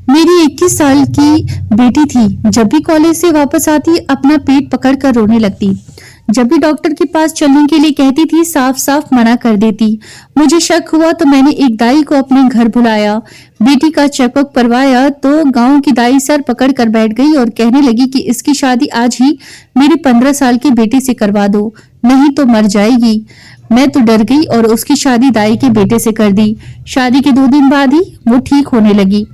मेरी 21 साल की बेटी थी। जब भी कॉलेज से वापस आती अपना पेट पकड़कर रोने लगती। जब भी डॉक्टर के पास चलने के लिए कहती थी साफ साफ मना कर देती। मुझे शक हुआ तो मैंने एक दाई को अपने घर बुलाया। बेटी का चेकअप करवाया तो गांव की दाई सर पकड़ कर बैठ गई और कहने लगी कि इसकी शादी आज ही मेरी 15 साल की बेटी से करवा दो, नहीं तो मर जाएगी। मैं तो डर गई और उसकी शादी दाई के बेटे से कर दी। शादी के 2 दिन बाद ही वो ठीक होने लगी।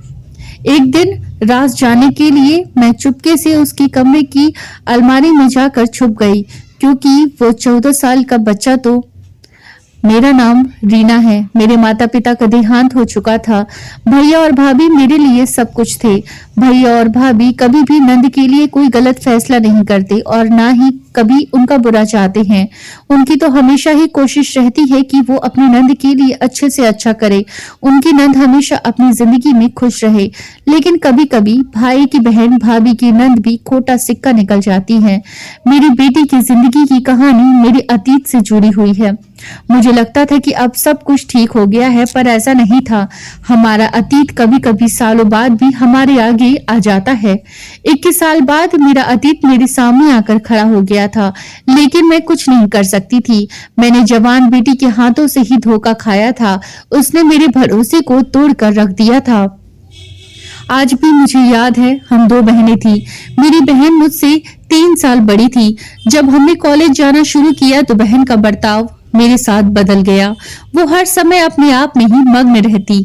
एक दिन रात जाने के लिए मैं चुपके से उसके कमरे की अलमारी में जाकर छुप गई, क्योंकि वो 14 साल का बच्चा तो। मेरा नाम रीना है। मेरे माता पिता का देहांत हो चुका था। भैया और भाभी मेरे लिए सब कुछ थे। भैया और भाभी कभी भी नंद के लिए कोई गलत फैसला नहीं करते और ना ही कभी उनका बुरा चाहते हैं। उनकी तो हमेशा ही कोशिश रहती है कि वो अपनी नंद के लिए अच्छे से अच्छा करे। उनकी नंद हमेशा अपनी जिंदगी में खुश रहे। लेकिन कभी कभी भाई की बहन भाभी की नंद भी खोटा सिक्का निकल जाती है। मेरी बेटी की जिंदगी की कहानी मेरे अतीत से जुड़ी हुई है। मुझे लगता था कि अब सब कुछ ठीक हो गया है, पर ऐसा नहीं था। हमारा अतीत कभी कभी सालों बाद भी हमारे आगे आ जाता है। 21 साल बाद मेरा अतीत मेरे सामने आकर खड़ा हो गया था, लेकिन मैं कुछ नहीं कर सकती थी। मैंने जवान बेटी के हाथों से ही धोखा खाया था। उसने मेरे भरोसे को तोड़कर रख दिया था। आज भी मुझे याद है, हम 2 बहनें थी। मेरी बहन मुझसे 3 साल बड़ी थी। जब हमने कॉलेज जाना शुरू किया तो बहन का बर्ताव मेरे साथ बदल गया। वो हर समय अपने आप में ही मग्न रहती।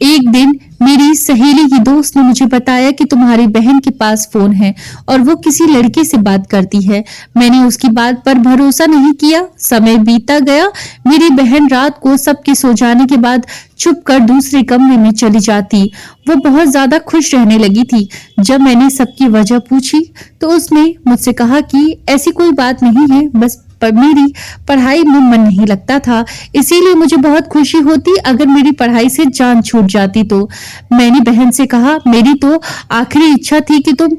एक दिन मेरी सहेली की दोस्त ने मुझे बताया कि तुम्हारी बहन के पास फोन है और वो किसी लड़के से बात करती है। मैंने उसकी बात पर भरोसा नहीं किया। समय बीता गया। मेरी बहन रात को सबके सो जाने के बाद चुप कर दूसरे कमरे में चली जाती। वो बहुत ज्यादा खुश रहने लगी थी। जब मैंने सबकी वजह पूछी तो उसने मुझसे कहा कि ऐसी कोई बात नहीं है, बस पर मेरी पढ़ाई में मन नहीं लगता था, इसीलिए मुझे बहुत खुशी होती अगर मेरी पढ़ाई से जान छूट जाती तो। मैंने बहन से कहा, मेरी तो आखिरी इच्छा थी कि तुम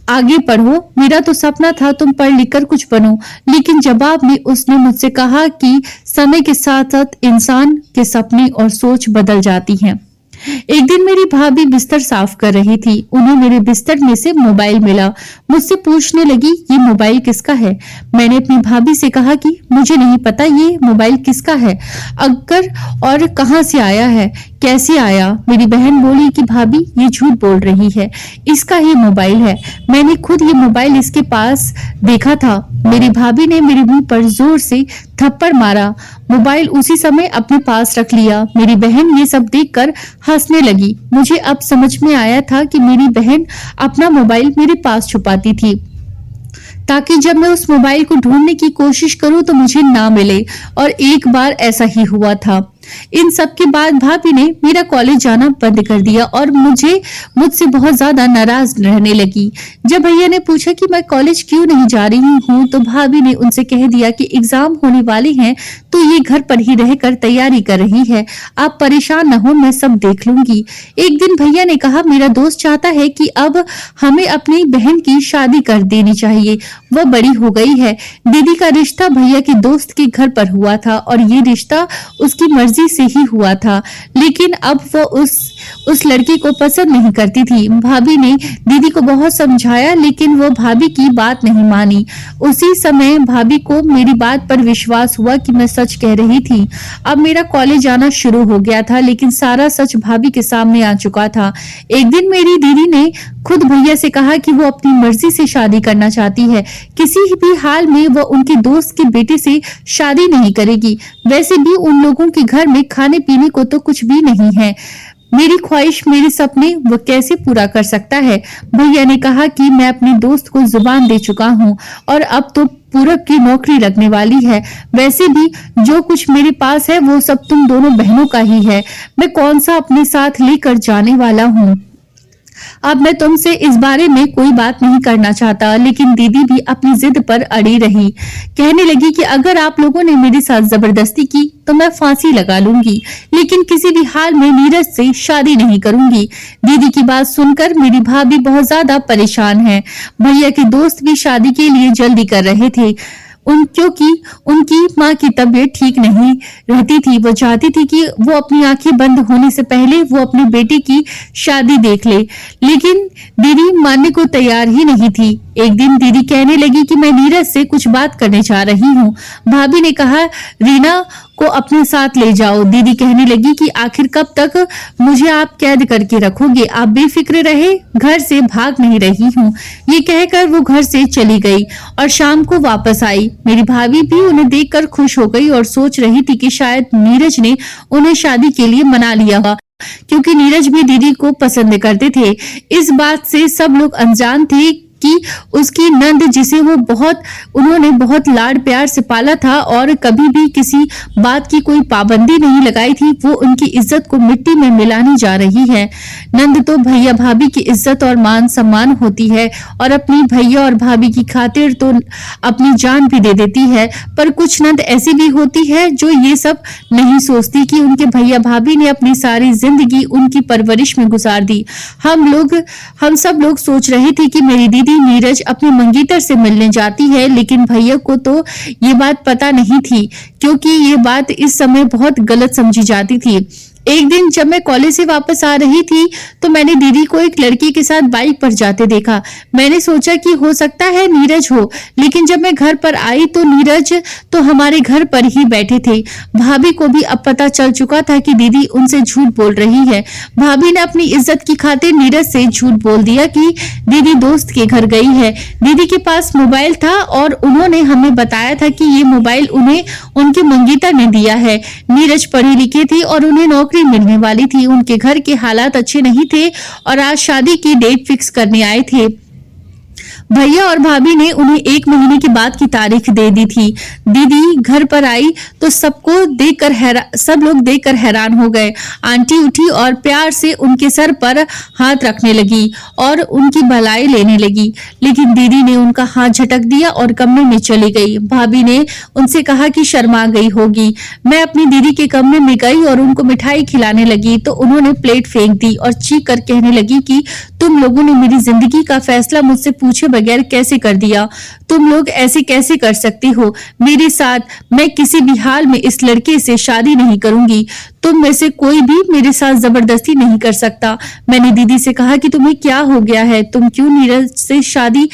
आगे पढ़ो। मेरा तो सपना था तुम पढ़ लिख कर कुछ बनो। लेकिन जवाब में उसने मुझसे कहा कि समय के साथ साथ इंसान के सपने और सोच बदल जाती हैं। एक दिन मेरी भाभी बिस्तर साफ कर रही थी। उन्हें मेरे बिस्तर में से मोबाइल मिला। मुझसे पूछने लगी, ये मोबाइल किसका है? मैंने अपनी भाभी से कहा कि मुझे नहीं पता ये मोबाइल किसका है, अगर और कहां से आया है, कैसे आया। मेरी बहन बोली कि भाभी ये झूठ बोल रही है, इसका ही मोबाइल है। मैंने खुद ये मोबाइल इसके पास देखा था। मेरी भाभी ने मेरे मुंह पर जोर से थप्पड़ मारा। मोबाइल उसी समय अपने पास रख लिया। मेरी बहन ये सब देखकर हंसने लगी। मुझे अब समझ में आया था कि मेरी बहन अपना मोबाइल मेरे पास छुपाती थी ताकि जब मैं उस मोबाइल को ढूंढने की कोशिश करूं तो मुझे ना मिले। और एक बार ऐसा ही हुआ था। इन सब के बाद भाभी ने मेरा कॉलेज जाना बंद कर दिया और मुझसे बहुत ज्यादा नाराज रहने लगी। जब भैया ने पूछा कि मैं कॉलेज क्यों नहीं जा रही हूँ तो भाभी ने उनसे कह दिया कि एग्जाम होने वाले हैं तो ये घर पर ही रहकर तैयारी कर रही है, आप परेशान न हो, मैं सब देख लूंगी। एक दिन भैया ने कहा, मेरा दोस्त चाहता है कि अब हमें अपनी बहन की शादी कर देनी चाहिए, वह बड़ी हो गई है। दीदी का रिश्ता भैया के दोस्त के घर पर हुआ था और ये रिश्ता उसकी मर्जी से ही हुआ था, लेकिन अब वो उस लड़के को पसंद नहीं करती थी। भाभी ने दीदी को बहुत समझाया लेकिन वो भाभी की बात नहीं मानी। उसी समय भाभी को मेरी बात पर विश्वास हुआ कि मैं सच कह रही थी। अब मेरा कॉलेज जाना शुरू हो गया था, लेकिन सारा सच भाभी के सामने आ चुका था। एक दिन मेरी दीदी ने खुद भैया से कहा कि वो अपनी मर्जी से शादी करना चाहती है, किसी भी हाल में वो उनके दोस्त के बेटे से शादी नहीं करेगी। वैसे भी उन लोगों के घर में खाने पीने को तो कुछ भी नहीं है। मेरी ख्वाहिश, मेरे सपने वो कैसे पूरा कर सकता है? भैया ने कहा कि मैं अपने दोस्त को जुबान दे चुका हूँ और अब तो पूरब की नौकरी लगने वाली है। वैसे भी जो कुछ मेरे पास है वो सब तुम दोनों बहनों का ही है। मैं कौन सा अपने साथ लेकर जाने वाला हूँ। अब मैं तुमसे इस बारे में कोई बात नहीं करना चाहता, लेकिन दीदी भी अपनी जिद पर अड़ी रही। कहने लगी कि अगर आप लोगों ने मेरे साथ जबरदस्ती की तो मैं फांसी लगा लूंगी, लेकिन किसी भी हाल में नीरज से शादी नहीं करूंगी। दीदी की बात सुनकर मेरी भाभी बहुत ज्यादा परेशान है। भैया के दोस्त भी शादी के लिए जल्दी कर रहे थे। क्योंकि उनकी माँ की तबीयत ठीक नहीं रहती थी। वो चाहती थी कि वो अपनी आंखें बंद होने से पहले वो अपनी बेटी की शादी देख ले, लेकिन दीदी मानने को तैयार ही नहीं थी। एक दिन दीदी कहने लगी कि मैं नीरज से कुछ बात करने जा रही हूँ। भाभी ने कहा, रीना को अपने साथ ले जाओ। दीदी कहने लगी कि आखिर कब तक मुझे आप कैद करके रखोगे? आप बेफिक्र रहे, घर से भाग नहीं रही हूँ। ये कहकर वो घर से चली गई और शाम को वापस आई। मेरी भाभी भी उन्हें देखकर खुश हो गई और सोच रही थी कि शायद नीरज ने उन्हें शादी के लिए मना लिया होगा, क्योंकि नीरज भी दीदी को पसंद करते थे। इस बात से सब लोग अनजान थे कि उसकी नंद, जिसे उन्होंने बहुत लाड प्यार से पाला था और कभी भी किसी बात की कोई पाबंदी नहीं लगाई थी, वो उनकी इज्जत को मिट्टी में मिलाने जा रही है। नंद तो भैया भाभी की इज्जत और मान सम्मान होती है और अपनी भैया और भाभी की खातिर तो अपनी जान भी दे देती है, पर कुछ नंद ऐसी भी होती है जो ये सब नहीं सोचती कि उनके भैया भाभी ने अपनी सारी जिंदगी उनकी परवरिश में गुजार दी। हम सब लोग सोच रहे थे कि मेरी दीदी नीरज अपने मंगेतर से मिलने जाती है, लेकिन भैया को तो ये बात पता नहीं थी, क्योंकि ये बात इस समय बहुत गलत समझी जाती थी। एक दिन जब मैं कॉलेज से वापस आ रही थी तो मैंने दीदी को एक लड़के के साथ बाइक पर जाते देखा। मैंने सोचा कि हो सकता है नीरज हो, लेकिन जब मैं घर पर आई तो नीरज तो हमारे घर पर ही बैठे थे। भाभी को भी अब पता चल चुका था कि दीदी उनसे झूठ बोल रही है। भाभी ने अपनी इज्जत की खातिर नीरज से झूठ बोल दिया कि दीदी दोस्त के घर गई है। दीदी के पास मोबाइल था और उन्होंने हमें बताया था कि ये मोबाइल उन्हें उनके मंगेतर ने दिया है। नीरज पढ़े लिखे थे और उन्हें नौकरी मिलने वाली थी। उनके घर के हालात अच्छे नहीं थे और आज शादी की डेट फिक्स करने आए थे। भैया और भाभी ने उन्हें 1 महीने के बाद की तारीख दे दी थी। दीदी घर पर आई तो सब लोग देखकर हैरान हो गए। आंटी उठी और प्यार से उनके सर पर हाथ रखने लगी और उनकी भलाई लेने लगी, लेकिन दीदी ने उनका हाथ झटक दिया और कमरे में चली गई। भाभी ने उनसे कहा कि शर्मा गई होगी। मैं अपनी दीदी के कमरे में गई और उनको मिठाई खिलाने लगी तो उन्होंने प्लेट फेंक दी और चीख कर कहने लगी कि तुम लोगों ने मेरी जिंदगी का फैसला मुझसे पूछे बगैर कैसे कर दिया? तुम लोग ऐसे कैसे कर सकती हो मेरे साथ? मैं किसी भी हाल में इस लड़के से शादी नहीं करूंगी। तुम में से कोई भी मेरे साथ जबरदस्ती नहीं कर सकता। मैंने दीदी से कहा कि तुम्हें क्या हो गया है? तुम क्यों नीरज से शादी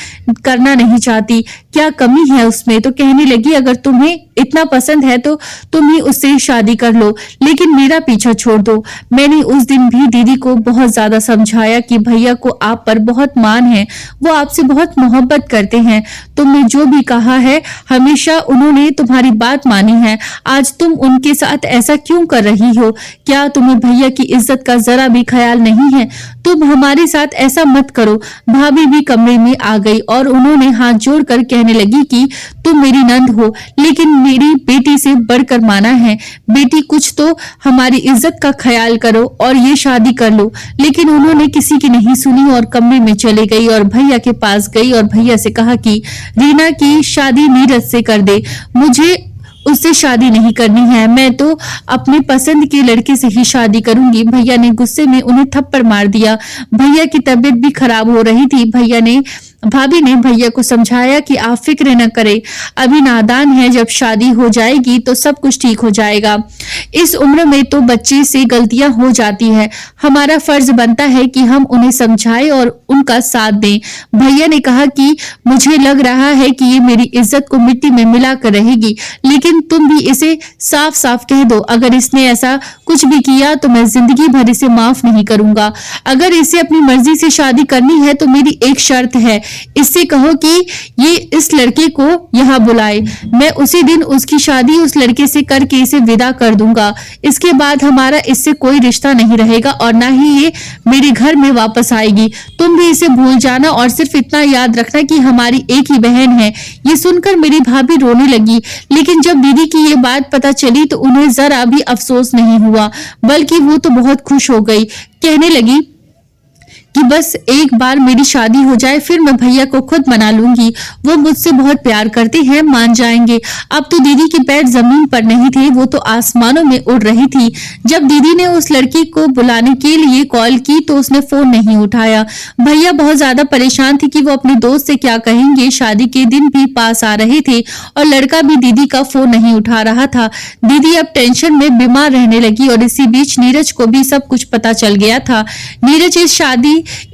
करना नहीं चाहती? क्या कमी है उसमें? तो कहने लगी, अगर तुम्हें इतना पसंद है तो तुम ही उससे शादी कर लो, लेकिन मेरा पीछा छोड़ दो। मैंने उस दिन भी दीदी को बहुत ज्यादा समझाया कि भैया को आप पर बहुत मान है, वो आपसे बहुत मोहब्बत करते हैं। तुमने जो भी कहा है हमेशा उन्होंने तुम्हारी बात मानी है। आज तुम उनके साथ ऐसा क्यों कर रही हो? क्या तुम्हें भैया की इज्जत का जरा भी ख्याल नहीं है? तुम हमारे साथ ऐसा मत करो। भाभी भी कमरे में आ गई और उन्होंने हाथ जोड़कर कहने लगी कि तुम मेरी नंद हो, लेकिन मेरी बेटी से बढ़कर माना है। बेटी कुछ तो हमारी इज्जत का ख्याल करो और ये शादी कर लो। लेकिन उन्होंने किसी की नहीं सुनी और कमरे में चली गई और भैया के पास गई और भैया से कहा कि रीना की शादी नीरज से कर दे, मुझे उससे शादी नहीं करनी है। मैं तो अपने पसंद के लड़के से ही शादी करूंगी। भैया ने गुस्से में उन्हें थप्पड़ मार दिया। भैया की तबीयत भी खराब हो रही थी। भाभी ने भैया को समझाया कि आप फिक्र न करें, अभी नादान है, जब शादी हो जाएगी तो सब कुछ ठीक हो जाएगा। इस उम्र में तो बच्चे से गलतियां हो जाती है, हमारा फर्ज बनता है कि हम उन्हें समझाएं और उनका साथ दें। भैया ने कहा कि मुझे लग रहा है कि ये मेरी इज्जत को मिट्टी में मिलाकर रहेगी, लेकिन तुम भी इसे साफ साफ कह दो, अगर इसने ऐसा कुछ भी किया तो मैं जिंदगी भर इसे माफ नहीं करूंगा। अगर इसे अपनी मर्जी से शादी करनी है तो मेरी एक शर्त है, इससे कहो कि ये इस लड़के को यहाँ बुलाए। मैं उसी दिन उसकी शादी उस लड़के से करके इसे विदा कर दूंगा। इसके बाद हमारा इससे कोई रिश्ता नहीं रहेगा और ना ही ये मेरे घर में वापस आएगी। तुम भी इसे भूल जाना और सिर्फ इतना याद रखना कि हमारी एक ही बहन है। ये सुनकर मेरी भाभी रोने लगी, लेकिन जब दीदी की ये बात पता चली तो उन्हें जरा भी अफसोस नहीं हुआ, बल्कि वो तो बहुत खुश हो गई। कहने लगी कि बस एक बार मेरी शादी हो जाए, फिर मैं भैया को खुद मना लूंगी। वो मुझसे बहुत प्यार करते हैं, मान जाएंगे। अब तो दीदी के पैर जमीन पर नहीं थे, वो तो आसमानों में उड़ रही थी। जब दीदी ने उस लड़की को बुलाने के लिए कॉल की तो उसने फोन नहीं उठाया। भैया बहुत ज्यादा परेशान थी कि वो अपने दोस्त से क्या कहेंगे। शादी के दिन भी पास आ रहे थे और लड़का भी दीदी का फोन नहीं उठा रहा था। दीदी अब टेंशन में बीमार रहने लगी और इसी बीच नीरज को भी सब कुछ पता चल गया था। नीरज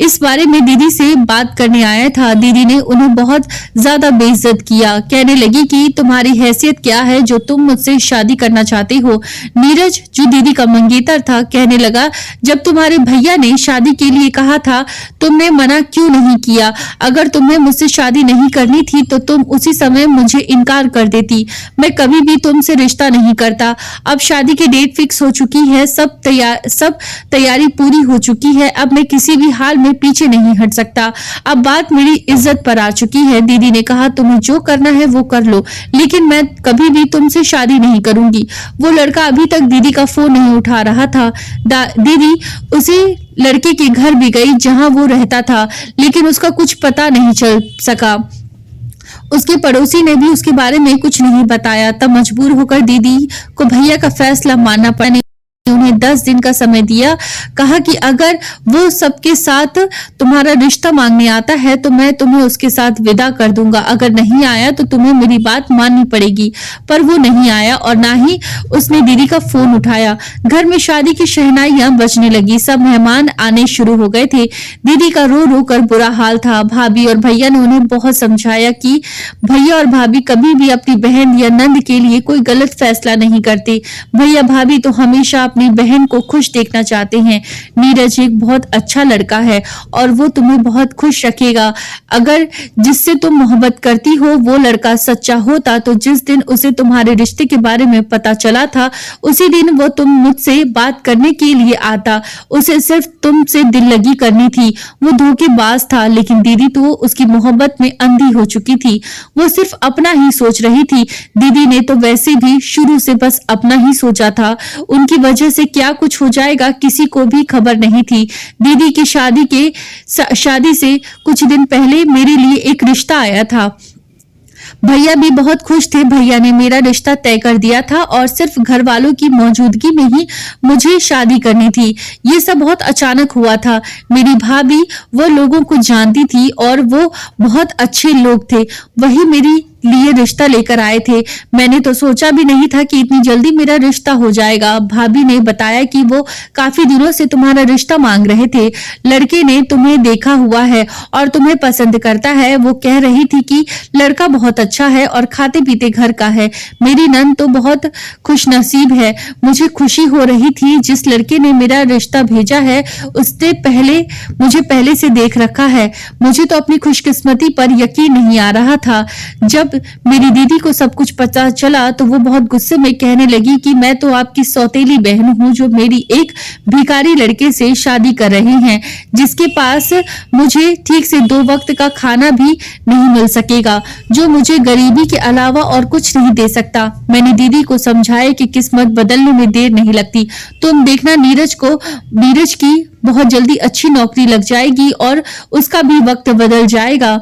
इस बारे में दीदी से बात करने आया था। दीदी ने उन्हें बहुत ज्यादा बेइज्जत किया, कहने लगी कि तुम्हारी हैसियत क्या है जो तुम मुझसे शादी करना चाहते हो। नीरज, जो दीदी का मंगेतर था, कहने लगा, जब तुम्हारे भैया ने शादी के लिए कहा था तुमने मना क्यों नहीं किया? अगर तुम्हें मुझसे शादी नहीं करनी थी तो तुम उसी समय मुझे इनकार कर देती। मैं कभी भी तुमसे रिश्ता नहीं करता। अब शादी की डेट फिक्स हो चुकी है, सब तैयारी पूरी हो चुकी है। अब मैं किसी भी हाल में पीछे नहीं हट सकता। अब बात मेरी इज्जत पर आ चुकी है। दीदी ने कहा, तुम्हें जो करना है वो कर लो, लेकिन मैं कभी भी तुमसे शादी नहीं करूंगी। वो लड़का अभी तक दीदी का फोन नहीं उठा रहा था। दीदी उसी लड़के के घर भी गई जहां वो रहता था, लेकिन उसका कुछ पता नहीं चल सका। उसके पड़ोसी ने भी उसके बारे में कुछ नहीं बताया। तब मजबूर होकर दीदी को भैया का फैसला मानना पड़ा। उन्हें 10 दिन का समय दिया। कहा कि अगर वो सबके साथ तुम्हारा रिश्ता मांगने आता है तो मैं तुम्हें उसके साथ विदा कर दूंगा। अगर नहीं आया तो तुम्हें मेरी बात माननी पड़ेगी। पर वो नहीं आया और ना ही उसने दीदी का फोन उठाया। घर में शादी की शहनाइयां बजने लगी। सब मेहमान आने शुरू हो गए थे। दीदी का रो रो कर बुरा हाल था। भाभी और भैया ने उन्हें बहुत समझाया कि भैया और भाभी कभी भी अपनी बहन या नंद के लिए कोई गलत फैसला नहीं करते। भैया भाभी तो हमेशा अपनी बहन को खुश देखना चाहते हैं। नीरज एक बहुत अच्छा लड़का है और वो तुम्हें बहुत खुश रखेगा। अगर जिससे तुम मोहब्बत करती हो वो लड़का सच्चा होता तो जिस दिन उसे तुम्हारे रिश्ते के बारे में पता चला था उसी दिन वो तुम मुझसे बात करने के लिए आता। उसे सिर्फ तुमसे दिल लगी करनी थी। वो धोखेबाज था, लेकिन दीदी तो उसकी मोहब्बत में अंधी हो चुकी थी। वो सिर्फ अपना ही सोच रही थी। दीदी ने तो वैसे भी शुरू से बस अपना ही सोचा था। उनकी वजह से क्या कुछ हो जाएगा किसी को भी खबर नहीं थी। दीदी की शादी से कुछ दिन पहले मेरे लिए एक रिश्ता आया था। भैया भी बहुत खुश थे। भैया ने मेरा रिश्ता तय कर दिया था और सिर्फ घर वालों की मौजूदगी में ही मुझे शादी करनी थी। ये सब बहुत अचानक हुआ था। मेरी भाभी वो लोगों को जानती थी और वो बहुत अच्छे लोग थे। वही मेरी लिए रिश्ता लेकर आए थे। मैंने तो सोचा भी नहीं था कि इतनी जल्दी मेरा रिश्ता हो जाएगा। भाभी ने बताया कि वो काफी दिनों से तुम्हारा रिश्ता मांग रहे थे। लड़के ने तुम्हें देखा हुआ है और तुम्हें पसंद करता है। वो कह रही थी कि लड़का बहुत अच्छा है और खाते पीते घर का है। मेरी नंद तो बहुत खुशनसीब है। मुझे खुशी हो रही थी। जिस लड़के ने मेरा रिश्ता भेजा है उसने मुझे पहले से देख रखा है। मुझे तो अपनी खुशकिस्मती पर यकीन नहीं आ रहा था। जब मेरी दीदी को सब कुछ पता चला तो वो बहुत गुस्से में कहने लगी कि मैं तो आपकी सौतेली बहन हूँ जो मेरी एक भिखारी लड़के से शादी कर रहे हैं, जिसके पास मुझे ठीक से 2 वक्त का खाना भी नहीं मिल सकेगा, जो मुझे गरीबी के अलावा और कुछ नहीं दे सकता। मैंने दीदी को समझाया कि किस्मत बदलने में देर नहीं लगती। तुम देखना नीरज की बहुत जल्दी अच्छी नौकरी लग जाएगी और उसका भी वक्त बदल जाएगा।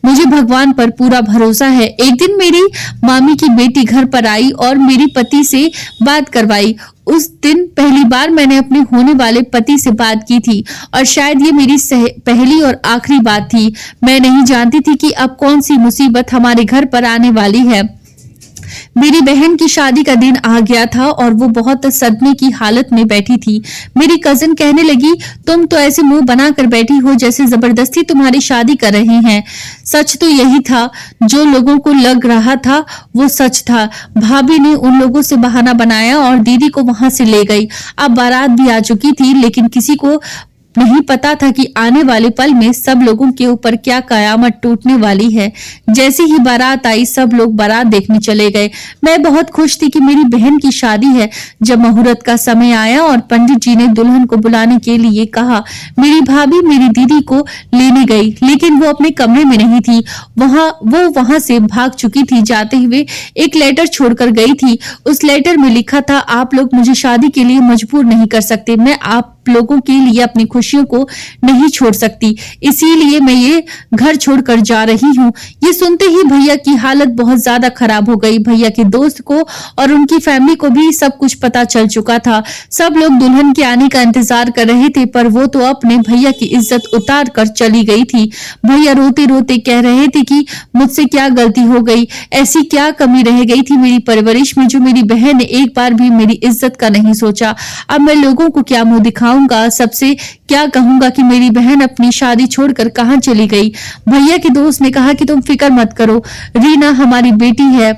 मुझे भगवान पर पूरा भरोसा है। एक दिन मेरी मामी की बेटी घर पर आई और मेरी पति से बात करवाई। उस दिन पहली बार मैंने अपने होने वाले पति से बात की थी और शायद ये मेरी पहली और आखिरी बात थी। मैं नहीं जानती थी कि अब कौन सी मुसीबत हमारे घर पर आने वाली है। मेरी बहन की शादी का दिन आ गया था और वो बहुत सदमे की हालत में बैठी थी। मेरी कजिन कहने लगी, तुम तो ऐसे मुंह बनाकर बैठी हो जैसे जबरदस्ती तुम्हारी शादी कर रहे हैं। सच तो यही था। जो लोगों को लग रहा था वो सच था। भाभी ने उन लोगों से बहाना बनाया और दीदी को वहां से ले गई। अब बारात भी आ चुकी थी, लेकिन किसी को नहीं पता था कि आने वाले पल में सब लोगों के ऊपर क्या कयामत टूटने वाली है। जैसे ही बारात आई सब लोग बारात देखने चले गए। मैं बहुत खुश थी कि मेरी बहन की शादी है। जब मुहूर्त का समय आया और पंडित जी ने दुल्हन को बुलाने के लिए कहा, मेरी भाभी मेरी दीदी को लेने गई, लेकिन वो अपने कमरे में नहीं थी। वो वहां से भाग चुकी थी। जाते हुए एक लेटर छोड़कर गई थी। उस लेटर में लिखा था, आप लोग मुझे शादी के लिए मजबूर नहीं कर सकते। मैं लोगों के लिए अपनी खुशियों को नहीं छोड़ सकती, इसीलिए मैं ये घर छोड़कर जा रही हूँ। ये सुनते ही भैया की हालत बहुत ज्यादा खराब हो गई। भैया के दोस्त को और उनकी फैमिली को भी सब कुछ पता चल चुका था। सब लोग दुल्हन के आने का इंतजार कर रहे थे, पर वो तो अपने भैया की इज्जत उतार कर चली गई थी। भैया रोते रोते कह रहे थे कि मुझसे क्या गलती हो गई, ऐसी क्या कमी रह गई थी मेरी परवरिश में जो मेरी बहन ने एक बार भी मेरी इज्जत का नहीं सोचा। अब मैं लोगों को क्या मुंह दिखाऊंगा, सबसे क्या कहूंगा कि मेरी बहन अपनी शादी छोड़कर कहां चली गई। भैया के दोस्त ने कहा कि तुम फिक्र मत करो, रीना हमारी बेटी है।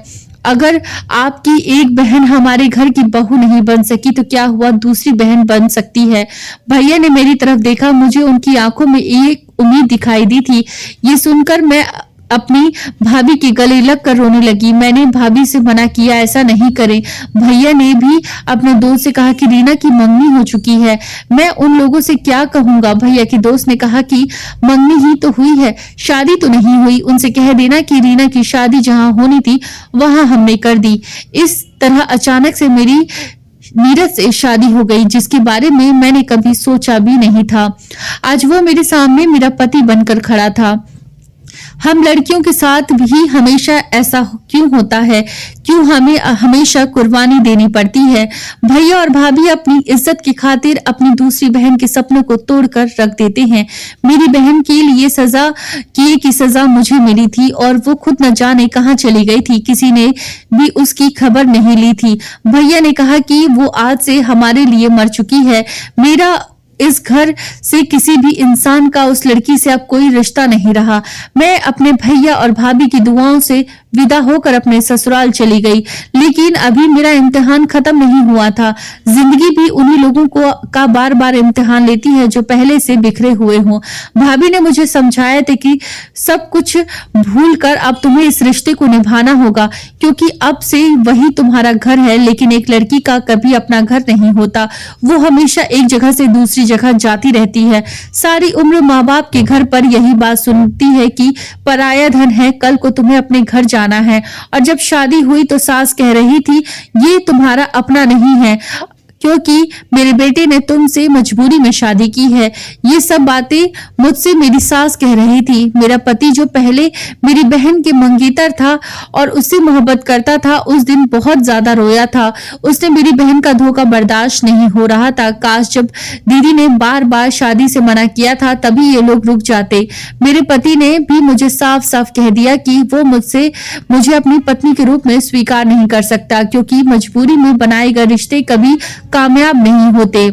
अगर आपकी एक बहन हमारे घर की बहू नहीं बन सकी तो क्या हुआ, दूसरी बहन बन सकती है। भैया ने मेरी तरफ देखा, मुझे उनकी आंखों में एक उम्मीद दिखाई दी थी। ये सुनकर मैं अपनी भाभी के गले लग कर रोने लगी। मैंने भाभी से मना किया, ऐसा नहीं करें। भैया ने भी अपने दोस्त से कहा कि रीना की मंगनी हो चुकी है, मैं उन लोगों से क्या कहूंगा। भैया के दोस्त ने कहा कि मंगनी ही तो हुई है, शादी तो नहीं हुई। उनसे कह देना कि रीना की शादी जहां होनी थी वहां हमने कर दी। इस तरह अचानक से मेरी नीरज से शादी हो गई, जिसके बारे में मैंने कभी सोचा भी नहीं था। आज वो मेरे सामने मेरा पति बनकर खड़ा था। हम लड़कियों के साथ भी हमेशा ऐसा क्यों होता है, क्यों हमें हमेशा कुर्बानी देनी पड़ती है। भैया और भाभी अपनी इज्जत की खातिर अपनी दूसरी बहन के सपनों को तोड़कर रख देते हैं। मेरी बहन के लिए सजा किए की सजा मुझे मिली थी और वो खुद न जाने कहां चली गई थी, किसी ने भी उसकी खबर नहीं ली थी। भैया ने कहा कि वो आज से हमारे लिए मर चुकी है। मेरा इस घर से किसी भी इंसान का उस लड़की से अब कोई रिश्ता नहीं रहा। मैं अपने भैया और भाभी की दुआओं से विदा होकर अपने ससुराल चली गई, लेकिन अभी मेरा इम्तिहान खत्म नहीं हुआ था। जिंदगी भी उन्हीं लोगों को का बार बार इम्तिहान लेती है जो पहले से बिखरे हुए हों। भाभी ने मुझे समझाया था कि सब कुछ भूलकर अब तुम्हें इस रिश्ते को निभाना होगा, क्योंकि अब से वही तुम्हारा घर है। लेकिन एक लड़की का कभी अपना घर नहीं होता, वो हमेशा एक जगह से दूसरी जगह जाती रहती है। सारी उम्र माँ बाप के घर पर यही बात सुनती है कि पराया धन है, कल को तुम्हें अपने घर जाना है। और जब शादी हुई तो सास कह रही थी ये तुम्हारा अपना नहीं है, क्योंकि मेरे बेटे ने तुमसे मजबूरी में शादी की है। ये सब बातें मुझसे मेरी सास कह रही थी। मेरा पति जो पहले मेरी बहन के मंगेतर था और उससे मोहब्बत करता था, उस दिन बहुत ज्यादा रोया था। उसने मेरी बहन का धोखा बर्दाश्त नहीं हो रहा था। काश जब दीदी ने बार बार शादी से मना किया था तभी ये लोग रुक जाते। मेरे पति ने भी मुझे साफ साफ कह दिया कि वो मुझे अपनी पत्नी के रूप में स्वीकार नहीं कर सकता, क्योंकि मजबूरी में बनाए गए रिश्ते कभी कामयाब नहीं होते।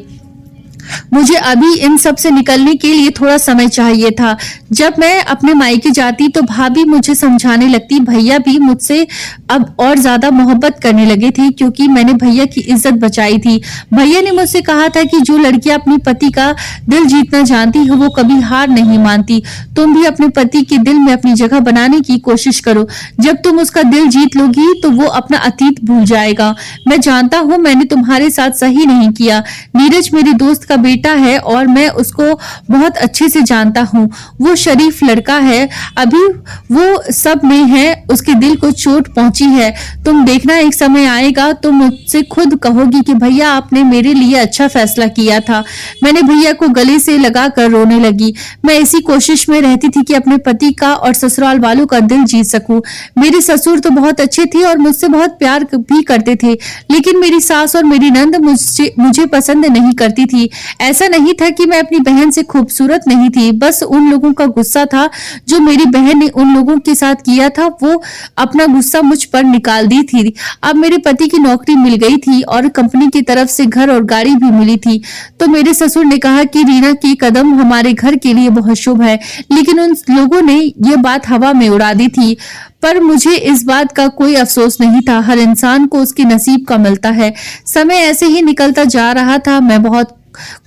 मुझे अभी इन सब से निकलने के लिए थोड़ा समय चाहिए था। जब मैं अपने मायके जाती तो भाभी मुझे समझाने लगती। भैया भी मुझसे अब और ज्यादा मोहब्बत करने लगे थे, क्योंकि मैंने भैया की इज्जत बचाई थी। भैया ने मुझसे कहा था कि जो लड़कियां अपने पति का दिल जीतना जानती है वो कभी हार नहीं मानती। तुम भी अपने पति के दिल में अपनी जगह बनाने की कोशिश करो। जब तुम उसका दिल जीत लोगी तो वो अपना अतीत भूल जाएगा। मैं जानता हूँ मैंने तुम्हारे साथ सही नहीं किया। नीरज मेरी दोस्त का बेटा है और मैं उसको बहुत अच्छे से जानता हूँ। वो शरीफ लड़का है, अभी वो सब में है, उसके दिल को चोट पहुंची है। तुम देखना एक समय आएगा तुम मुझसे खुद कहोगी कि भैया आपने मेरे लिए अच्छा फैसला किया था। मैंने भैया को गले से लगा कर रोने लगी। मैं इसी कोशिश में रहती थी कि अपने पति का और ससुराल वालों का दिल जीत सकूं। मेरे ससुर तो बहुत अच्छे थे और मुझसे बहुत प्यार भी करते थे, लेकिन मेरी सास और मेरी नंद मुझे पसंद नहीं करती थी। ऐसा नहीं था कि मैं अपनी बहन से खूबसूरत नहीं थी, बस उन लोगों का गुस्सा था जो मेरी बहन ने उन लोगों के साथ किया था। वो अपना गुस्सा मुझ पर निकाल दी थी। अब मेरे पति की नौकरी मिल गई थी और कंपनी की तरफ से घर और गाड़ी भी मिली थी, तो मेरे ससुर ने कहा कि रीना की कदम हमारे घर के लिए बहुत शुभ है। लेकिन उन लोगों ने ये बात हवा में उड़ा दी थी, पर मुझे इस बात का कोई अफसोस नहीं था। हर इंसान को उसके नसीब का मिलता है। समय ऐसे ही निकलता जा रहा था। मैं बहुत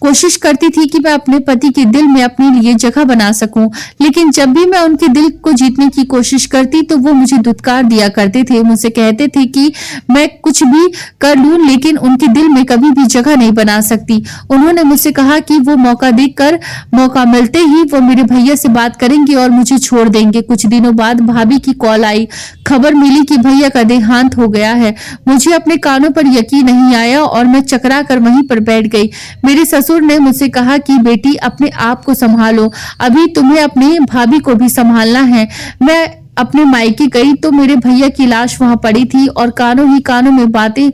कोशिश करती थी कि मैं अपने पति के दिल में अपने लिए जगह बना सकूं, लेकिन जब भी मैं उनके दिल को जीतने की कोशिश करती तो वो मुझे धुतकार दिया करते थे। मुझसे कहते थे कि मैं कुछ भी कर लूं लेकिन उनके दिल में कभी भी जगह नहीं बना सकती। उन्होंने मुझसे कहा कि वो मौका देखकर, मौका मिलते ही वो मेरे भैया से बात करेंगे और मुझे छोड़ देंगे। कुछ दिनों बाद भाभी की कॉल आई। खबर मिली कि भैया का देहांत हो गया है। मुझे अपने कानों पर यकीन नहीं आया और मैं चकरा कर वहीं पर बैठ गई। मेरे ससुर ने मुझसे कहा कि बेटी अपने आप को संभालो, अभी तुम्हें अपने भाभी को भी संभालना है। मैं अपने मायके गई तो मेरे भैया की लाश वहां पड़ी थी और कानों ही कानों में बातें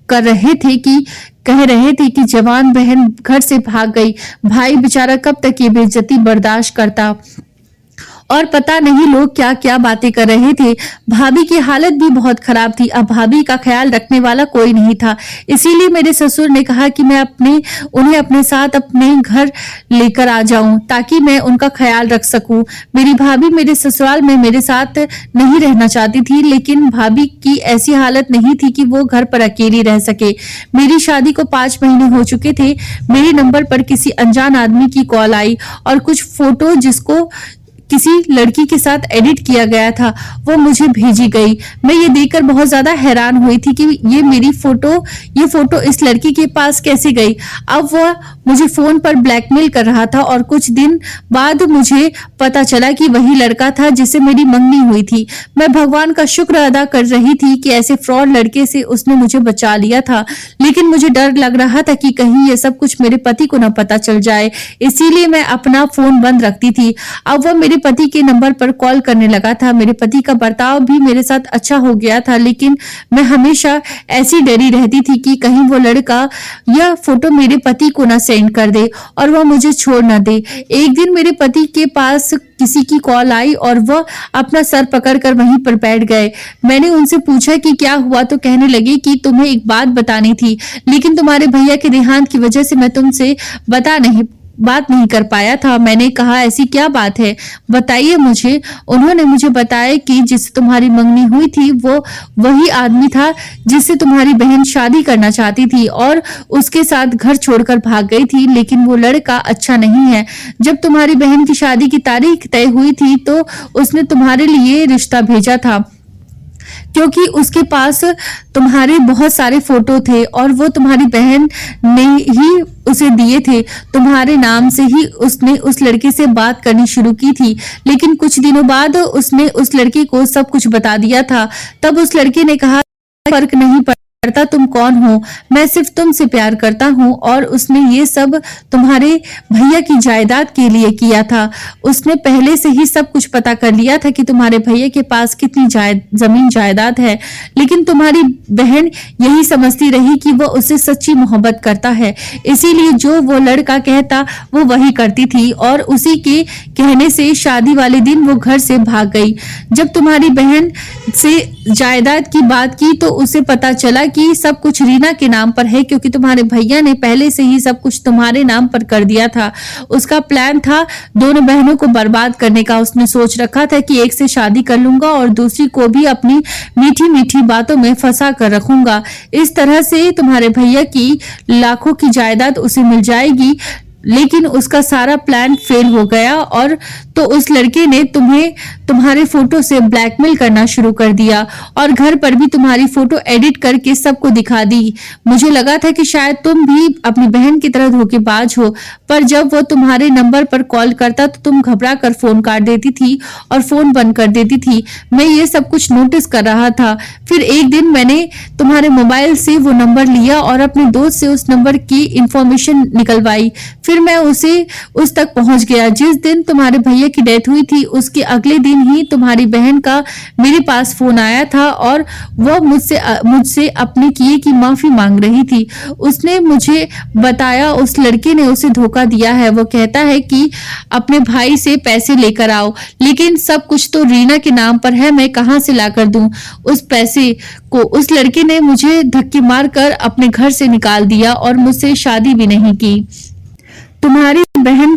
कह रहे थे कि जवान बहन घर से भाग गई, भाई बेचारा कब तक ये बेइज्जती बर्दाश्त करता। और पता नहीं लोग क्या क्या बातें कर रहे थे। भाभी की हालत भी बहुत खराब थी। अब भाभी का ख्याल रखने वाला कोई नहीं था, इसीलिए मेरे ससुर ने कहा कि मैं उन्हें अपने साथ अपने घर लेकर आ जाऊं ताकि मैं उनका ख्याल रख सकूं। मेरी भाभी मेरे ससुराल में मेरे साथ नहीं रहना चाहती थी, लेकिन भाभी की ऐसी हालत नहीं थी कि वो घर पर अकेली रह सके। मेरी शादी को 5 महीने हो चुके थे। मेरे नंबर पर किसी अनजान आदमी की कॉल आई और कुछ फोटो जिसको किसी लड़की के साथ एडिट किया गया था वो मुझे भेजी गई। मैं ये देखकर बहुत ज्यादा हैरान हुई थी कि ये फोटो इस लड़की के पास कैसे गई। अब वह मुझे फोन पर ब्लैकमेल कर रहा था और कुछ दिन बाद मुझे पता चला कि वही लड़का था जिससे मेरी मंगनी हुई थी। मैं भगवान का शुक्र अदा कर रही थी कि ऐसे फ्रॉड लड़के से उसने मुझे बचा लिया था, लेकिन मुझे डर लग रहा था कि कहीं ये सब कुछ मेरे पति को न पता चल जाए, इसीलिए मैं अपना फोन बंद रखती थी। अब वह मेरे पति के नंबर पर कॉल करने लगा था। मेरे पति का बर्ताव भी मेरे साथ अच्छा हो गया था, लेकिन मैं हमेशा ऐसी डरी रहती थी कि कहीं वो लड़का यह फोटो मेरे पति को ना सेंड कर दे और वह मुझे छोड़ ना दे। एक दिन मेरे पति के पास किसी की कॉल आई और वह अपना सर पकड़कर वहीं पर बैठ गए। मैंने उनसे पूछा कि क्या हुआ, तो कहने लगे कि तुम्हें एक बात बतानी थी, लेकिन तुम्हारे भैया के देहांत की वजह से मैं तुमसे बात नहीं कर पाया था। मैंने कहा ऐसी क्या बात है, बताइए मुझे। उन्होंने मुझे बताया कि जिससे तुम्हारी मंगनी हुई थी वो वही आदमी था जिससे तुम्हारी बहन शादी करना चाहती थी और उसके साथ घर छोड़कर भाग गई थी, लेकिन वो लड़का अच्छा नहीं है। जब तुम्हारी बहन की शादी की तारीख तय हुई थी तो उसने तुम्हारे लिए रिश्ता भेजा था, क्योंकि उसके पास तुम्हारे बहुत सारे फोटो थे और वो तुम्हारी बहन ने ही उसे दिए थे। तुम्हारे नाम से ही उसने उस लड़के से बात करनी शुरू की थी, लेकिन कुछ दिनों बाद उसने उस लड़के को सब कुछ बता दिया था। तब उस लड़के ने कहा फर्क नहीं पड़ता तुम कौन हो, मैं सिर्फ तुमसे प्यार करता हूँ, और उसने ये सब तुम्हारे भैया की जायदाद के लिए किया था। उसने पहले से ही सब कुछ पता कर लिया था कि तुम्हारे भैया के पास कितनी जमीन जायदाद है, लेकिन तुम्हारी बहन यही समझती रही कि वह उससे सच्ची मोहब्बत करता है, इसीलिए जो वो लड़का कहता वो वही करती थी और उसी के कहने से शादी वाले दिन वो घर से भाग गई। जब तुम्हारी बहन से जायदाद की बात की तो उसे पता चला कि सब कुछ रीना के नाम पर है, क्योंकि तुम्हारे भैया ने पहले से ही सब कुछ तुम्हारे नाम पर कर दिया था। उसका प्लान था दोनों बहनों को बर्बाद करने का। उसने सोच रखा था कि एक से शादी कर लूंगा और दूसरी को भी अपनी मीठी मीठी बातों में फंसा कर रखूंगा। इस तरह से तुम्हारे भैया की लाखों की जायदाद उसे मिल जाएगी, लेकिन उसका सारा प्लान फेल हो गया और तो उस लड़के ने तुम्हें तुम्हारे फोटो से ब्लैकमेल करना शुरू कर दिया और घर पर भी तुम्हारी फोटो एडिट करके सबको दिखा दी। मुझे लगा था कि शायद तुम भी अपनी बहन की तरह धोखेबाज हो, पर जब वो तुम्हारे नंबर पर कॉल करता तो तुम घबरा कर फोन काट देती थी और फोन बंद कर देती थी। मैं ये सब कुछ नोटिस कर रहा था। फिर एक दिन मैंने तुम्हारे मोबाइल से वो नंबर लिया और अपने दोस्त से उस नंबर की इंफॉर्मेशन निकलवाई। फिर मैं उस तक पहुंच गया। जिस दिन तुम्हारे भैया की डेथ हुई थी उसके अगले दिन ही तुम्हारी बहन का मेरे पास फोन आया था और वह मुझसे अपने किए की माफी मांग रही थी। उसने मुझे बताया उस लड़के ने उसे धोखा दिया है। वो कहता है कि अपने भाई से पैसे लेकर आओ, लेकिन सब कुछ तो रीना के नाम पर है, मैं कहां से लाकर दूं उस पैसे को। उस लड़के ने मुझे धक्के मारकर अपने घर से निकाल दिया और मुझसे शादी भी नहीं की। तुम्हारी बहन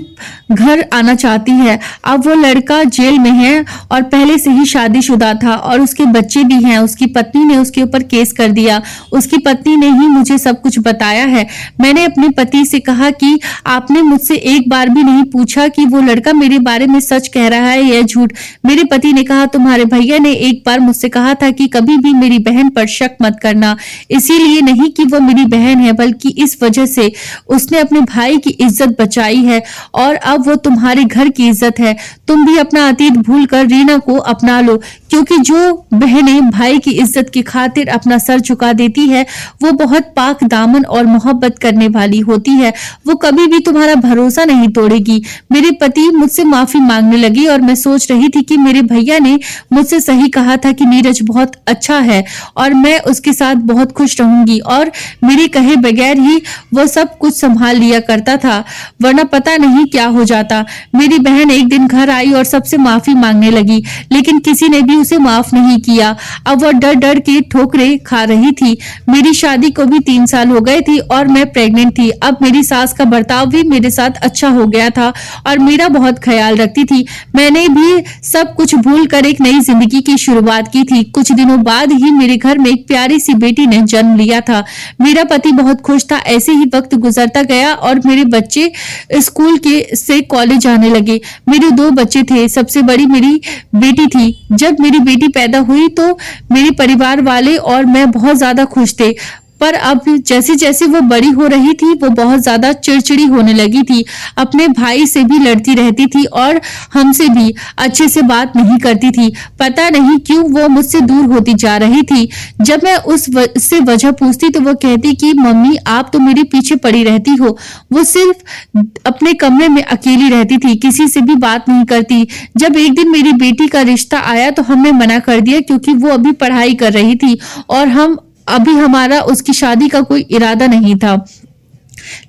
घर आना चाहती है। अब वो लड़का जेल में है और पहले से ही शादीशुदा था और उसके बच्चे भी हैं। उसकी पत्नी ने उसके ऊपर केस कर दिया। उसकी पत्नी ने ही मुझे सब कुछ बताया है। मैंने अपने पति से कहा कि आपने मुझसे एक बार भी नहीं पूछा कि वो लड़का मेरे बारे में सच कह रहा है या झूठ। मेरे पति ने कहा तुम्हारे भैया ने एक बार मुझसे कहा था कि कभी भी मेरी बहन पर शक मत करना, इसीलिए नहीं कि वो मेरी बहन है बल्कि इस वजह से उसने अपने भाई की इज्जत बचाई है और अब वो तुम्हारे घर की इज्जत है। तुम भी अपना अतीत भूलकर रीना को अपना लो, क्योंकि जो बहनें भाई की इज्जत की खातिर अपना सर झुका देती है वो बहुत पाक दामन और मोहब्बत करने वाली होती है। वो कभी भी तुम्हारा भरोसा नहीं तोड़ेगी। मेरे पति मुझसे माफी मांगने लगे और मैं सोच रही थी कि मेरे भैया ने मुझसे सही कहा था कि नीरज बहुत अच्छा है और मैं उसके साथ बहुत खुश रहूंगी और मेरे कहे बगैर ही वो सब कुछ संभाल लिया करता था, वरना पता नहीं क्या हो जाता। मेरी बहन एक दिन घर आई और सबसे माफी मांगने लगी, लेकिन किसी ने भी उसे माफ नहीं किया। अब वो डर डर के ठोकरें खा रही थी। मेरी शादी को भी 3 साल हो गए थे और मैं प्रेग्नेंट थी। अब मेरी सास का बर्ताव भी मेरे साथ अच्छा हो गया था और मेरा बहुत ख्याल रखती थी। मैंने भी सब कुछ भूल कर एक नई जिंदगी की शुरुआत की थी। कुछ दिनों बाद ही मेरे घर में एक प्यारी सी बेटी ने जन्म लिया था। मेरा पति बहुत खुश था। ऐसे ही वक्त गुजरता गया और मेरे बच्चे स्कूल के से कॉलेज जाने लगे। मेरे 2 बच्चे थे। सबसे बड़ी मेरी बेटी थी। जब मेरी बेटी पैदा हुई तो मेरे परिवार वाले और मैं बहुत ज्यादा खुश थे, पर अब जैसे जैसे वो बड़ी हो रही थी वो बहुत ज्यादा चिड़चिड़ी होने लगी थी। अपने भाई से भी लड़ती रहती थी और हमसे भी अच्छे से बात नहीं करती थी। पता नहीं क्यों वो मुझसे दूर होती जा रही थी। जब मैं उससे वजह पूछती तो वो कहती कि मम्मी आप तो मेरे पीछे पड़ी रहती हो। वो सिर्फ अपने कमरे में अकेली रहती थी, किसी से भी बात नहीं करती। जब एक दिन मेरी बेटी का रिश्ता आया तो हमने मना कर दिया, क्योंकि वो अभी पढ़ाई कर रही थी और अभी हमारा उसकी शादी का कोई इरादा नहीं था।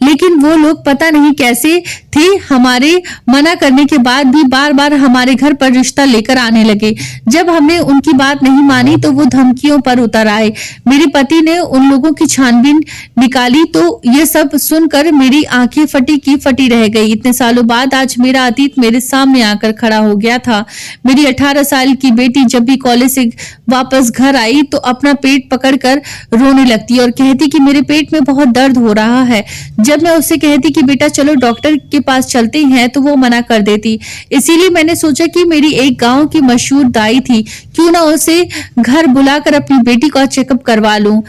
लेकिन वो लोग पता नहीं कैसे थे, हमारे मना करने के बाद भी बार बार हमारे घर पर रिश्ता लेकर आने लगे। जब हमने उनकी बात नहीं मानी तो वो धमकियों पर उतर आए। मेरे पति ने उन लोगों की छानबीन निकाली तो ये सब सुनकर मेरी आंखें फटी की फटी रह गई। इतने सालों बाद आज मेरा अतीत मेरे सामने आकर खड़ा हो गया था। मेरी 18 साल की बेटी जब भी कॉलेज से वापस घर आई तो अपना पेट पकड़कर रोने लगती और कहती कि मेरे पेट में बहुत दर्द हो रहा है। जब मैं उससे कहती कि बेटा चलो डॉक्टर के पास चलते हैं तो वो मना कर देती। इसीलिए मैंने सोचा कि मेरी एक गांव की मशहूर दाई थी, क्यों ना उसे घर बुलाकर अपनी बेटी का चेकअप करवा लूं,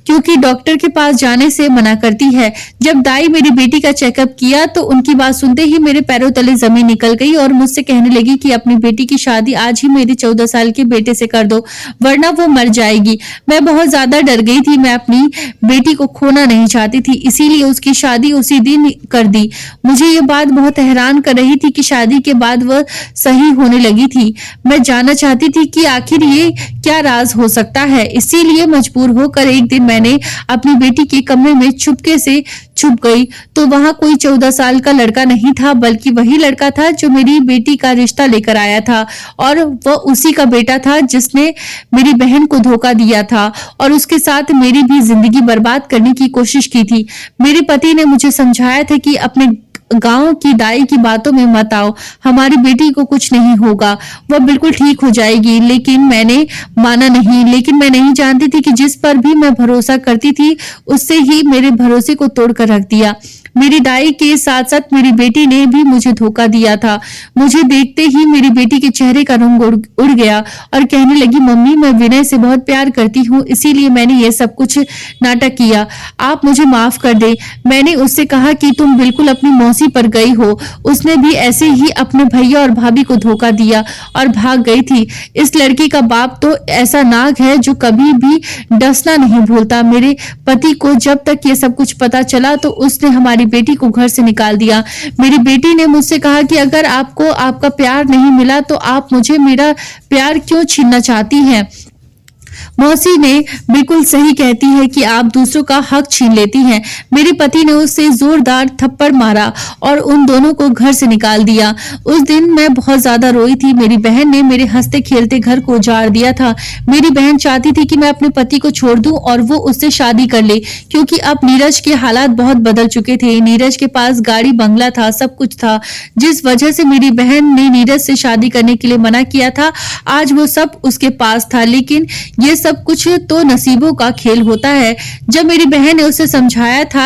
क्योंकि डॉक्टर के पास जाने से मना करती है। जब दाई मेरी बेटी का चेकअप किया तो उनकी बात सुनते ही मेरे पैरों तले जमीन निकल गई और मुझसे कहने लगी कि अपनी बेटी की शादी आज ही मेरे 14 साल के बेटे से कर दो, वरना वो मर जाएगी। मैं बहुत ज्यादा डर गई थी। मैं अपनी बेटी को खोना नहीं चाहती थी, इसीलिए उसकी शादी उसी दिन कर दी। मुझे ये बात बहुत हैरान कर रही थी कि शादी के बाद वह सही होने लगी थी। मैं जानना चाहती थी कि आखिर ये क्या राज हो सकता है। इसीलिए मजबूर होकर एक दिन मैंने अपनी बेटी के कमरे में चुपके से छुप गई तो वहां कोई 14 साल का लड़का नहीं था, बल्कि वही लड़का था जो मेरी बेटी का रिश्ता लेकर आया था और वह उसी का बेटा था जिसने मेरी बहन को धोखा दिया था और उसके साथ मेरी भी जिंदगी बर्बाद करने की कोशिश की थी। मेरे पति ने मुझे समझाया था कि अपने गांव की दाई की बातों में मत आओ, हमारी बेटी को कुछ नहीं होगा, वह बिल्कुल ठीक हो जाएगी। लेकिन मैंने माना नहीं। लेकिन मैं नहीं जानती थी कि जिस पर भी मैं भरोसा करती थी उससे ही मेरे भरोसे को तोड़कर रख दिया। मेरी दाई के साथ साथ मेरी बेटी ने भी मुझे धोखा दिया था। मुझे देखते ही मेरी बेटी के चेहरे का रंग उड़ गया और कहने लगी मम्मी मैं विनय से बहुत प्यार करती हूँ, इसीलिए मैंने ये सब कुछ नाटक किया, आप मुझे माफ कर दे। मैंने उससे कहा कि तुम बिल्कुल अपनी मौसी पर गई हो, उसने भी ऐसे ही अपने भैया और भाभी को धोखा दिया और भाग गई थी। इस लड़की का बाप तो ऐसा नाग है जो कभी भी डसना नहीं भूलता। मेरे पति को जब तक ये सब कुछ पता चला तो उसने हमारी बेटी को घर से निकाल दिया। मेरी बेटी ने मुझसे कहा कि अगर आपको आपका प्यार नहीं मिला तो आप मुझे मेरा प्यार क्यों छीनना चाहती हैं। मौसी ने बिल्कुल सही कहती है कि आप दूसरों का हक छीन लेती हैं। मेरे पति ने उससे जोरदार थप्पड़ मारा और उन दोनों को घर से निकाल दिया। उस दिन मैं बहुत ज्यादा रोई थी। मेरी बहन ने मेरे हंसते खेलते घर को उजाड़ दिया था। मेरी बहन चाहती थी कि मैं अपने पति को छोड़ दूं और वो उससे शादी कर ले, क्योंकि अब नीरज के हालात बहुत बदल चुके थे। नीरज के पास गाड़ी बंगला था, सब कुछ था। जिस वजह से मेरी बहन ने नीरज से शादी करने के लिए मना किया था, आज वो सब उसके पास था। लेकिन ये सब कुछ तो नसीबों का खेल होता है। जब मेरी बहन ने उसे समझाया था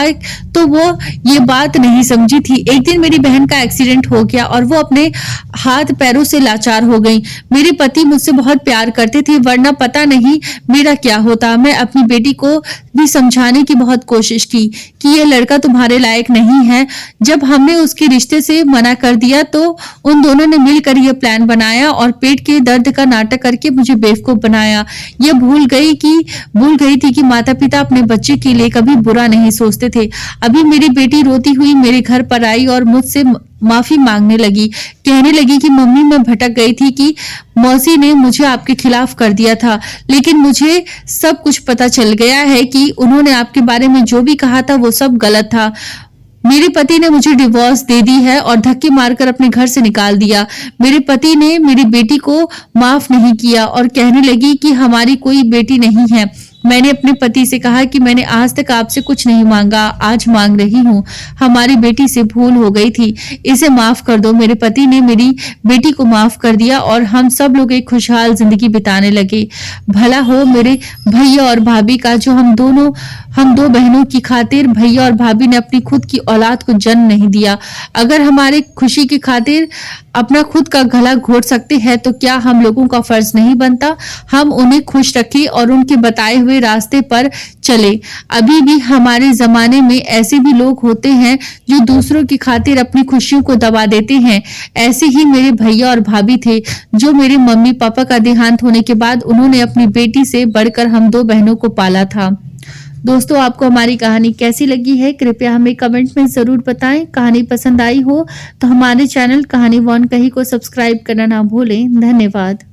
तो वो ये बात नहीं समझी थी। एक दिन मेरी बहन का एक्सीडेंट हो गया और वो अपने हाथ पैरों से लाचार हो गई। मेरे पति मुझसे बहुत प्यार करते थे, वरना पता नहीं मेरा क्या होता। मैं अपनी बेटी को भी समझाने की बहुत कोशिश की कि ये लड़का तुम्हारे लायक नहीं है। जब हमने उसके रिश्ते से मना कर दिया तो उन दोनों ने मिलकर ये प्लान बनाया और पेट के दर्द का नाटक करके मुझे बेवकूफ बनाया। ये भूल गई थी कि माता पिता अपने बच्चे के लिए कभी बुरा नहीं सोचते थे। अभी मेरी बेटी रोती हुई मेरे घर पर आई और मुझसे माफी मांगने लगी। कहने लगी कि मम्मी, मैं भटक गई थी कि मौसी ने मुझे आपके खिलाफ कर दिया था, लेकिन मुझे सब कुछ पता चल गया है कि उन्होंने आपके बारे में जो भी कहा था वो सब गलत था। मेरे पति ने मुझे डिवोर्स दे दी है और धक्के मारकर अपने घर से निकाल दिया। मेरे पति ने मेरी बेटी को माफ नहीं किया और कहने लगी कि हमारी कोई बेटी नहीं है। मैंने अपने पति से कहा कि मैंने आज तक आपसे कुछ नहीं मांगा, आज मांग रही हूँ। हमारी बेटी से भूल हो गई थी, इसे माफ कर दो। मेरे पति ने मेरी बेटी को माफ कर दिया और हम सब लोग एक खुशहाल जिंदगी बिताने लगे। भला हो मेरे भैया और भाभी का, जो हम दो बहनों की खातिर भैया और भाभी ने अपनी खुद की औलाद को जन्म नहीं दिया। अगर हमारे खुशी की खातिर अपना खुद का गला घोट सकते हैं तो क्या हम लोगों का फर्ज नहीं बनता हम उन्हें खुश रखें और उनके बताए हुए रास्ते पर चले। अभी भी हमारे जमाने में ऐसे भी लोग होते हैं जो दूसरों की खातिर अपनी खुशियों को दबा देते हैं। ऐसे ही मेरे भैया और भाभी थे, जो मेरे मम्मी पापा का देहांत होने के बाद उन्होंने अपनी बेटी से बढ़कर हम दो बहनों को पाला था। दोस्तों, आपको हमारी कहानी कैसी लगी है कृपया हमें कमेंट में जरूर बताएं। कहानी पसंद आई हो तो हमारे चैनल कहानी वन कही को सब्सक्राइब करना ना भूलें। धन्यवाद।